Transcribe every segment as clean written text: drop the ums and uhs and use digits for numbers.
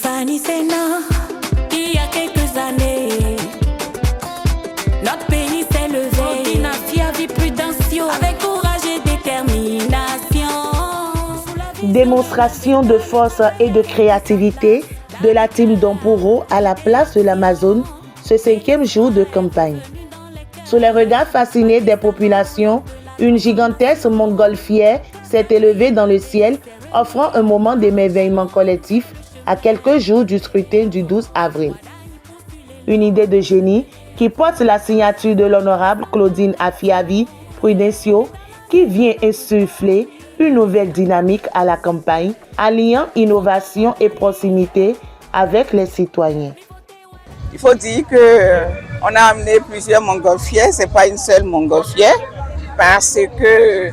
Fanny Sénat, il y a quelques années, notre pays s'est levé. Nafiavi Prudencio, avec courage et détermination. Démonstration de force et de créativité de la team d'Ompuro à la place de l'Amazone, ce 5e jour de campagne. Sous les regards fascinés des populations, une gigantesque montgolfière s'est élevée dans le ciel, offrant un moment d'émerveillement collectif à quelques jours du scrutin du 12 avril. Une idée de génie qui porte la signature de l'honorable Claudine Afiavi Prudencio, qui vient insuffler une nouvelle dynamique à la campagne, alliant innovation et proximité avec les citoyens. Il faut dire qu'on a amené plusieurs montgolfières, ce n'est pas une seule montgolfière, parce que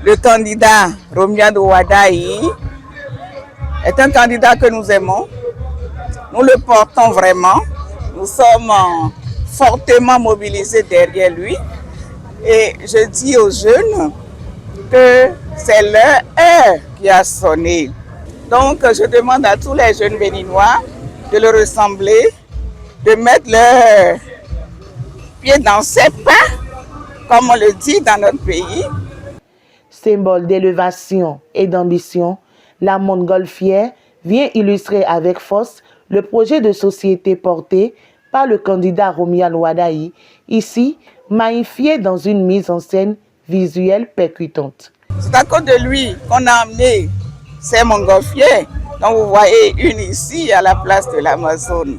le candidat Romuald Wadayi est un candidat que nous aimons, nous le portons vraiment, nous sommes fortement mobilisés derrière lui et je dis aux jeunes que c'est leur heure qui a sonné. Donc je demande à tous les jeunes béninois de le ressembler, de mettre leurs pieds dans ses pas, comme on le dit dans notre pays. Symbole d'élévation et d'ambition, la montgolfière vient illustrer avec force le projet de société porté par le candidat Romuald Wadayi, ici magnifié dans une mise en scène visuelle percutante. C'est à cause de lui qu'on a amené ces montgolfières, dont vous voyez une ici à la place de l'Amazone.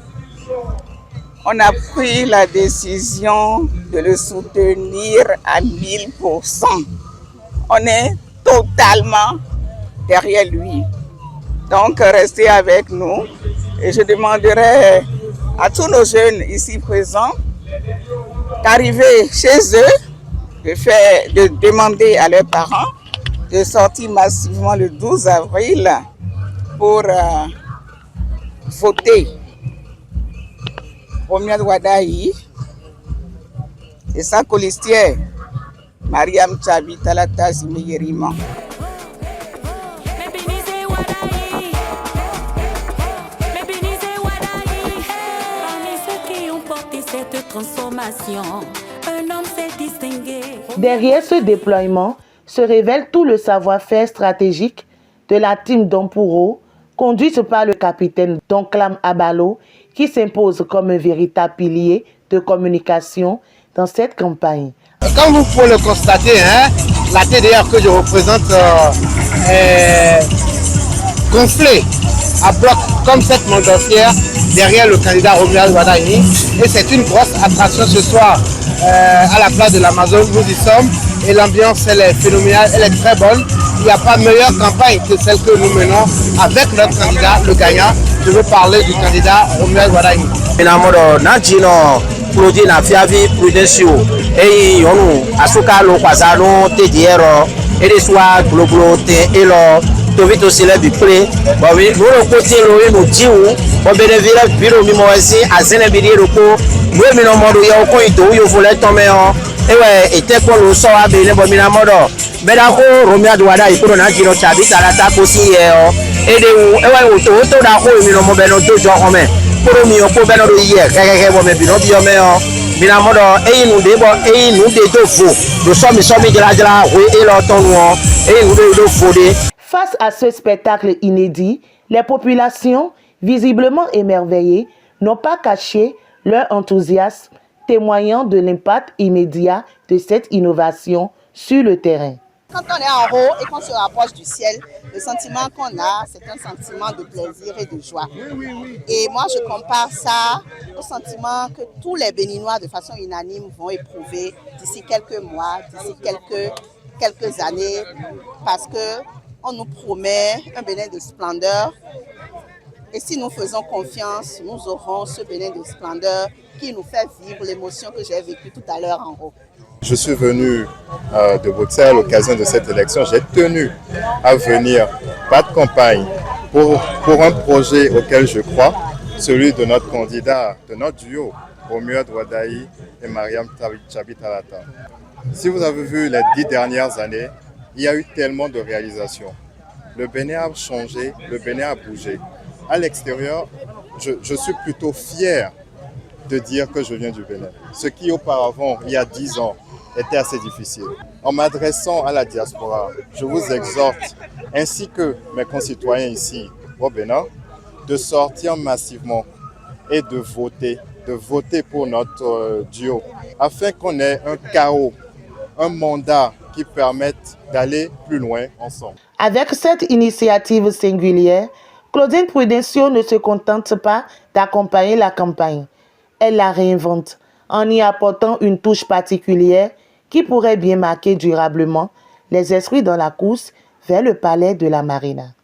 On a pris la décision de le soutenir à 1000%. On est totalement derrière lui. Donc, restez avec nous. Et je demanderai à tous nos jeunes ici présents d'arriver chez eux, de demander à leurs parents de sortir massivement le 12 avril pour voter Romuald Wadayi et sa colistière, Mariam Tchabi Talata Zimeyerima. Derrière ce déploiement se révèle tout le savoir-faire stratégique de la team d'Ompuro, conduite par le capitaine Donclam Abalo, qui s'impose comme un véritable pilier de communication dans cette campagne. Comme vous pouvez le constater, la TDR que je représente est gonflée à bloc comme cette montgolfière derrière le candidat Romuald Wadayi. Et c'est une grosse attraction ce soir à la place de l'Amazone. Nous y sommes et l'ambiance elle est phénoménale, elle est très bonne. Il n'y a pas meilleure campagne que celle que nous menons avec notre candidat, le gagnant. Je veux parler du candidat Romuald Wadayi. Claudine Afiavi Prudencio et yonu asuka lo kwazano TDR et les soirs global et lo tovito célèbre pré bon oui nous le côté lo nous dit ou bon bénévole bureau mi mo esi azene bi ro ko we mi no modo ya ko ito yo volet tomé on et ouais était pour le so abe le bon mi na modo beda ko Romuald Wadayi ko na jiro Tchabi Talata ko si e o et de ou et ouais to da ko mi no mo be no dojo o me pour mi o ko be no ye keke bo me bi no bi o me o Face à ce spectacle inédit, les populations, visiblement émerveillées, n'ont pas caché leur enthousiasme, témoignant de l'impact immédiat de cette innovation sur le terrain. Quand on est en haut et qu'on se rapproche du ciel, le sentiment qu'on a, c'est un sentiment de plaisir et de joie. Et moi, je compare ça au sentiment que tous les Béninois, de façon unanime, vont éprouver d'ici quelques mois, d'ici quelques années, parce qu'on nous promet un Bénin de splendeur. Et si nous faisons confiance, nous aurons ce Bénin de splendeur qui nous fait vivre l'émotion que j'ai vécue tout à l'heure en haut. Je suis venu de Bruxelles à l'occasion de cette élection. J'ai tenu à venir, pas de campagne, pour un projet auquel je crois, celui de notre candidat, de notre duo, Romuald Wadayi et Mariam Tchabi Talata. Si vous avez vu les 10 dernières années, il y a eu tellement de réalisations. Le Bénin a changé, le Bénin a bougé. à l'extérieur, je suis plutôt fier de dire que je viens du Bénin. Ce qui auparavant, il y a 10 ans, était assez difficile. En m'adressant à la diaspora, je vous exhorte, ainsi que mes concitoyens ici au Bénin, de sortir massivement et de voter pour notre duo, afin qu'on ait un chaos, un mandat qui permette d'aller plus loin ensemble. Avec cette initiative singulière, Claudine Prudencio ne se contente pas d'accompagner la campagne. Elle la réinvente en y apportant une touche particulière qui pourrait bien marquer durablement les esprits dans la course vers le palais de la Marina.